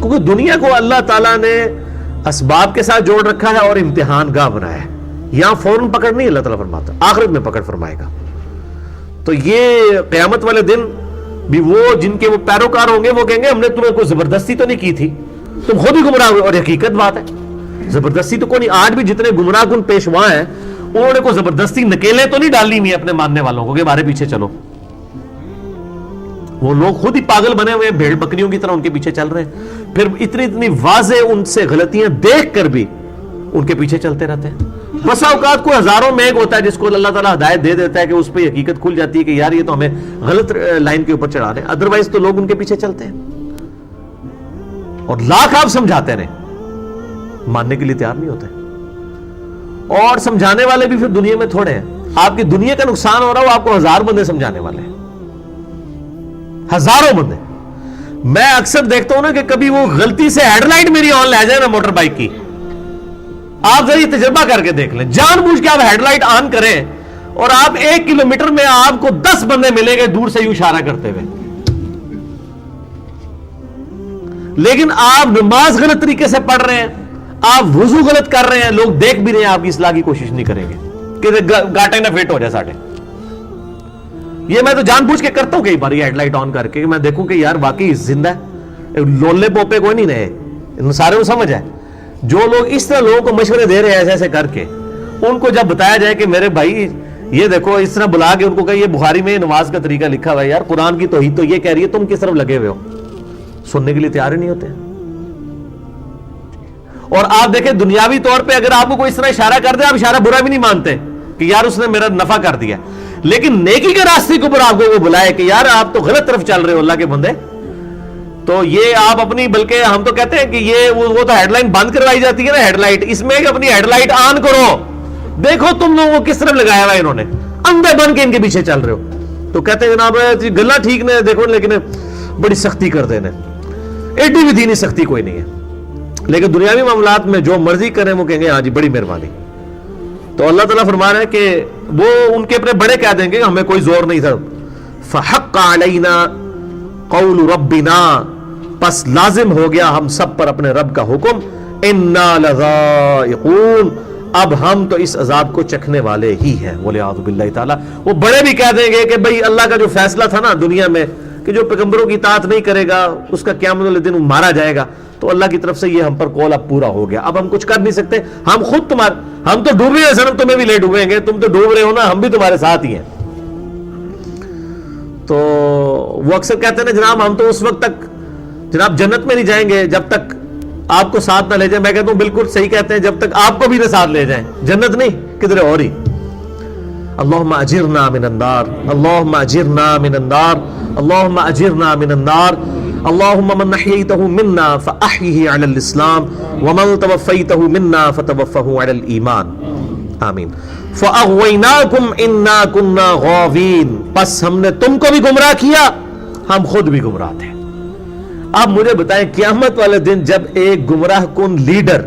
کیونکہ دنیا کو اللہ تعالیٰ نے اسباب کے ساتھ جوڑ رکھا ہے اور امتحان گاہ بنایا ہے. یہاں فوراً پکڑ نہیں اللہ تعالیٰ فرماتا, آخرت میں پکڑ فرمائے گا. تو یہ قیامت والے دن بھی وہ جن کے وہ پیروکار ہوں گے وہ کہیں گے ہم نے تمہیں کوئی زبردستی تو نہیں کی تھی, تم خود ہی گمراہ ہوئے. اور حقیقت بات ہے, زبردستی تو کوئی نہیں. آج بھی جتنے گمراہ کن پیشوا ہیں انہوں نے کوئی زبردستی نکیلیں تو نہیں ڈالنی ہوئی اپنے ماننے والوں کو کہ ہمارے پیچھے چلو. وہ لوگ خود ہی پاگل بنے ہوئے ہیں, بھیڑ بکریوں کی طرح ان کے پیچھے چل رہے ہیں. پھر اتنی واضح ان سے غلطیاں دیکھ کر بھی ان کے پیچھے چلتے رہتے ہیں. بسا اوقات کوئی ہزاروں میں ایک ہوتا ہے جس کو اللہ تعالیٰ ہدایت دے دیتا ہے کہ اس پہ حقیقت کھل جاتی ہے کہ یار یہ تو ہمیں غلط لائن کے اوپر چڑھا رہے ہیں. ادروائز تو لوگ ان کے پیچھے چلتے ہیں اور لاکھ آپ سمجھاتے رہیں, ماننے کے لیے تیار نہیں ہوتے. اور سمجھانے والے بھی پھر دنیا میں تھوڑے ہیں. آپ کی دنیا کا نقصان ہو رہا ہو, آپ کو 1000 بندے سمجھانے والے ہیں, ہزاروں بندے. میں اکثر دیکھتا ہوں نا کہ کبھی وہ غلطی سے ہیڈ لائٹ میری آن لے جائے نا موٹر بائک کی, آپ ذرا تجربہ کر کے دیکھ لیں, جان بوجھ کے آپ ہیڈ لائٹ آن کریں اور آپ 1 کلومیٹر میں آپ کو 10 بندے ملیں گے دور سے یوں اشارہ کرتے ہوئے, لیکن آپ نماز غلط طریقے سے پڑھ رہے ہیں, آپ وضو غلط کر رہے ہیں, لوگ دیکھ بھی رہے ہیں, آپ کی اصلاح کی کوشش نہیں کریں گے کہ گاٹے نہ فٹ ہو جائے ساڑھے. یہ میں تو جان بوجھ کے کرتا ہوں کئی بار ہیڈ لائٹ آن کر کے, میں دیکھوں کہ یار واقعی زندہ ہے, لولے پوپے کوئی نہیں نئے, سارے کو سمجھ ہے. جو لوگ اس طرح لوگوں کو مشورے دے رہے ہیں ایسے ایسے کر کے, ان کو جب بتایا جائے کہ میرے بھائی یہ دیکھو, اس طرح بلا کے ان کو کہ یہ بخاری میں نماز کا طریقہ لکھا ہوا ہے, یار قرآن کی توحید تو یہ کہہ رہی ہے, تم کس طرف لگے ہوئے ہو, سننے کے لیے تیار ہی نہیں ہوتے. اور آپ دیکھیں دنیاوی طور پہ اگر آپ کو کوئی اس طرح اشارہ کر دے, آپ اشارہ برا بھی نہیں مانتے کہ یار اس نے میرا نفع کر دیا, لیکن نیکی کے راستے کے اوپر آپ کو وہ بلائے کہ یار آپ تو غلط طرف چل رہے ہو اللہ کے بندے, تو یہ آپ اپنی, بلکہ ہم تو کہتے ہیں کہ یہ وہ تو ہیڈ لائن بند کروائی جاتی ہے نا ہیڈ لائٹ, اس میں کہ اپنی ہیڈ لائٹ آن کرو, دیکھو تم لوگوں کو کس طرف لگایا ہوا انہوں نے, اندھے بن کے ان کے پیچھے چل رہے ہو. تو کہتے ہیں جناب گلا ٹھیک نہیں دیکھو, لیکن بڑی سختی کر دینے, ایڈی بھی دینی سختی کوئی نہیں ہے, لیکن دنیاوی معاملات میں جو مرضی کریں وہ کہیں گے ہاں جی بڑی مہربانی. تو اللہ تعالیٰ فرما رہا ہے کہ وہ ان کے اپنے بڑے کہہ دیں گے ہمیں کوئی زور نہیں تھا. فحق علینا قول ربنا, پس لازم ہو گیا ہم سب پر اپنے رب کا حکم, انا لذائقون, اب ہم تو اس عذاب کو چکھنے والے ہی ہیں. ولیعوذ باللہ تعالیٰ, وہ بڑے بھی کہہ دیں گے کہ بھئی اللہ کا جو فیصلہ تھا نا دنیا میں کہ جو پیغمبروں کی اطاعت نہیں کرے گا اس کا قیامت والے دن مارا جائے گا, تو اللہ کی طرف سے یہ ہم پر قول اب پورا ہو گیا, اب ہم کچھ کر نہیں سکتے, ہم خود ہم تو ڈوبے ہیں سنم, تمہیں بھی لے ڈوبیں گے, تم تو ڈوب رہے ہو نا, ہم بھی تمہارے ساتھ ہی ہیں. تو وہ اکثر کہتے ہیں نا جناب ہم تو اس وقت تک جناب جنت میں نہیں جائیں گے جب تک آپ کو ساتھ نہ لے جائیں. میں کہتا ہوں بالکل صحیح کہتے ہیں, جب تک آپ کو بھی نہ ساتھ لے جائیں, جنت نہیں کدھر اور ہی. اللہم اجرنا من النار, اللہم اجرنا من النار, اللہم اجرنا من النار. اللہم من احییتہ منا فاحیہ علی الاسلام ومن توفیتہ منا فتوفہ علی الایمان, آمین. فاغویناکم انا کننا غاوین, پس ہم نے تم کو بھی گمراہ کیا, ہم خود بھی گمراہ تھے. اب مجھے بتائیں قیامت والے دن جب ایک گمراہ کن لیڈر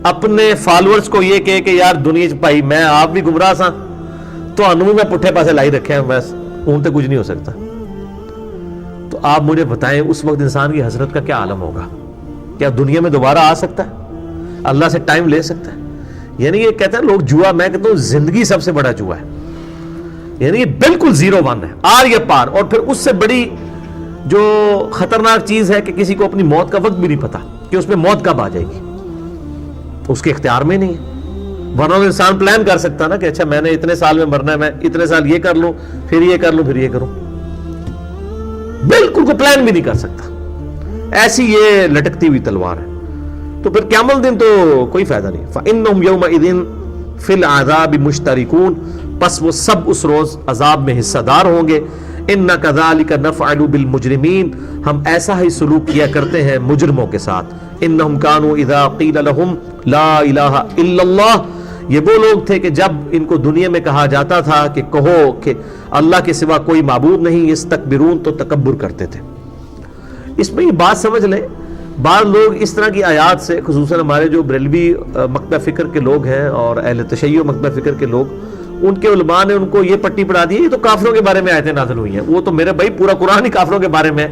اپنے فالورز کو یہ کہے کہ یار دنیا بھائی میں آپ بھی گمراہ سا, تو انو میں پٹھے پاسے لائی رکھے ہیں, بس اون تے کچھ نہیں ہو سکتا. تو آپ مجھے بتائیں اس وقت انسان کی حسرت کا کیا عالم ہوگا. کیا دنیا میں دوبارہ آ سکتا ہے, اللہ سے ٹائم لے سکتا ہے؟ یعنی یہ کہتے ہیں لوگ جوا, میں کہتا ہوں زندگی سب سے بڑا جوا ہے, یعنی یہ بالکل 0-1 ہے, آر یہ پار. اور پھر اس سے بڑی جو خطرناک چیز ہے کہ کسی کو اپنی موت کا وقت بھی نہیں پتا کہ اس میں موت کب آ جائے گی, اس کے اختیار میں نہیں ہے. ورنہ انسان پلان کر سکتا نا کہ اچھا میں نے اتنے سال میں مرنا ہے, میں اتنے سال یہ کر لوں, پھر یہ کر لوں, پھر یہ کروں. بالکل کوئی پلان بھی نہیں کر سکتا, ایسی یہ لٹکتی ہوئی تلوار ہے. تو پھر قیامت دن تو کوئی فائدہ نہیں. فَإِنَّهُمْ يَوْمَئِذٍ فِي الْعَذَابِ مُشْتَرِكُونَ, پس وہ سب اس روز عذاب میں حصہ دار ہوں گے. اِنَّا كَذَلِكَ نَفْعَلُ بِالْمُجْرِمِينَ, ہم ایسا ہی سلوک کیا کرتے ہیں مجرموں کے ساتھ. إِنَّهُمْ كَانُوا إِذَا قِيلَ لَهُمْ لَا إِلَهَ إِلَّا اللَّهُ, یہ وہ لوگ تھے کہ جب ان کو دنیا میں کہا جاتا تھا کہ کہو کہ اللہ کے سوا کوئی معبود نہیں, استکبرون, تو تکبر کرتے تھے. اس میں یہ بات سمجھ لیں, بعض لوگ اس طرح کی آیات سے, خصوصاً ہمارے جو بریلوی مکتبہ فکر کے لوگ ہیں اور اہل تشیع مکتبہ فکر کے لوگ, ان کے علماء نے ان کو یہ پٹی پڑھا دی ہے یہ تو کافروں کے بارے میں آیتیں نازل ہوئی ہیں. وہ تو میرے بھائی پورا قرآن ہی کافروں کے بارے میں ہے,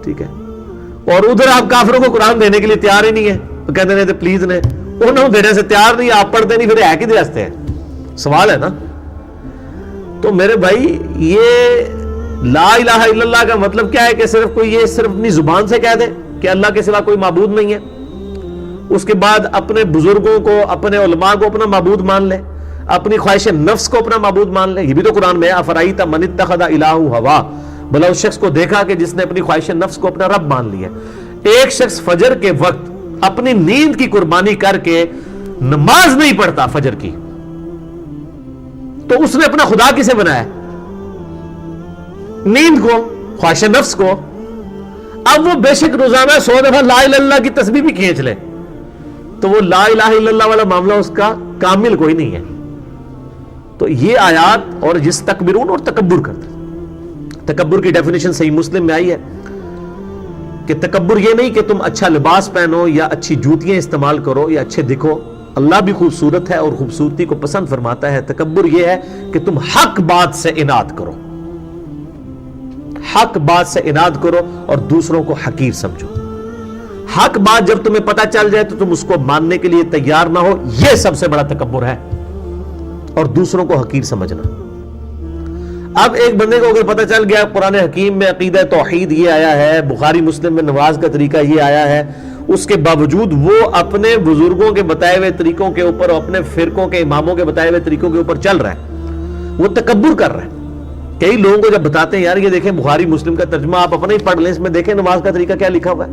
ٹھیک ہے. اور ادھر آپ کافروں کو قرآن دینے کے لیے تیار ہی نہیں ہے, تو کہتے ہیں پلیز نے انہوں دینے سے تیار نہیں, آپ پڑھتے نہیں, پھر ہے کہ راستے ہیں؟ سوال ہے نا. تو میرے بھائی یہ لا الہ الا اللہ کا مطلب کیا ہے کہ صرف کوئی یہ صرف اپنی زبان سے کہہ دے کہ اللہ کے سوا کوئی معبود نہیں ہے, اس کے بعد اپنے بزرگوں کو اپنے علماء کو اپنا معبود مان لے, اپنی خواہش نفس کو اپنا معبود مان لے؟ یہ بھی تو قرآن میں ہے, افرائیت من اتخذ الہہ ہوا, بھلا اس شخص کو دیکھا کہ جس نے اپنی خواہش نفس کو اپنا رب مان لیا. ایک شخص فجر کے وقت اپنی نیند کی قربانی کر کے نماز نہیں پڑھتا فجر کی, تو اس نے اپنا خدا کسے بنایا؟ نیند کو, خواہش نفس کو. اب وہ بے شک روزانہ 100 دفعہ لا الہ الا اللہ کی تسبیح بھی کھینچ لے, تو وہ لا الہ الا اللہ والا معاملہ اس کا کامل کوئی نہیں ہے. تو یہ آیات اور جس تکبرون اور تکبر کرتے, تکبر کی ڈیفینیشن صحیح مسلم میں آئی ہے کہ تکبر یہ نہیں کہ تم اچھا لباس پہنو یا اچھی جوتیاں استعمال کرو یا اچھے دکھو, اللہ بھی خوبصورت ہے اور خوبصورتی کو پسند فرماتا ہے. تکبر یہ ہے کہ تم حق بات سے اناد کرو, حق بات سے اناد کرو اور دوسروں کو حقیر سمجھو. حق بات جب تمہیں پتہ چل جائے تو تم اس کو ماننے کے لیے تیار نہ ہو, یہ سب سے بڑا تکبر ہے, اور دوسروں کو حقیر سمجھنا. اب ایک بندے کو اگر پتہ چل گیا قرآن حکیم میں عقیدہ توحید یہ آیا ہے, بخاری مسلم میں نماز کا طریقہ یہ آیا ہے, اس کے باوجود وہ اپنے بزرگوں کے بتائے ہوئے طریقوں کے اوپر اور اپنے فرقوں کے اماموں کے بتائے ہوئے طریقوں کے اوپر چل رہا ہے, وہ تکبر کر رہا ہے. کئی لوگوں کو جب بتاتے ہیں یار یہ دیکھیں بخاری مسلم کا ترجمہ آپ اپنا ہی پڑھ لیں, اس میں دیکھیں نماز کا طریقہ کیا لکھا ہوا ہے,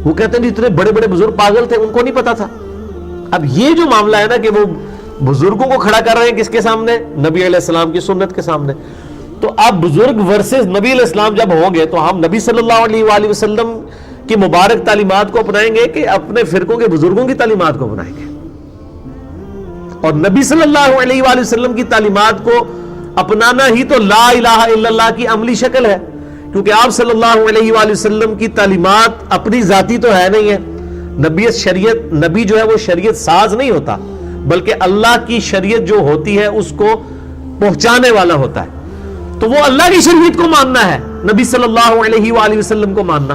وہ کہتے ہیں اتنے بڑے بڑے بزرگ پاگل تھے, ان کو نہیں پتا تھا. اب یہ جو معاملہ ہے نا کہ وہ بزرگوں کو کھڑا کر رہے ہیں کس کے سامنے؟ نبی علیہ السلام کی سنت کے سامنے. تو اب بزرگ ورسز نبی علیہ السلام جب ہوں گے تو ہم نبی صلی اللہ علیہ وآلہ وسلم کی مبارک تعلیمات کو اپنائیں گے کہ اپنے فرقوں کے بزرگوں کی تعلیمات کو اپنائیں گے؟ اور نبی صلی اللہ علیہ وآلہ وسلم کی تعلیمات کو اپنانا ہی تو لا الہ الا اللہ کی عملی شکل ہے, کیونکہ آپ صلی اللہ علیہ وآلہ وسلم کی تعلیمات اپنی ذاتی تو ہے نہیں ہے. نبی جو ہے وہ شریعت ساز نہیں ہوتا, بلکہ اللہ کی شریعت جو ہوتی ہے اس کو پہنچانے والا ہوتا ہے. تو وہ اللہ کی شریعت کو ماننا ہے, نبی صلی اللہ علیہ وآلہ وسلم کو ماننا.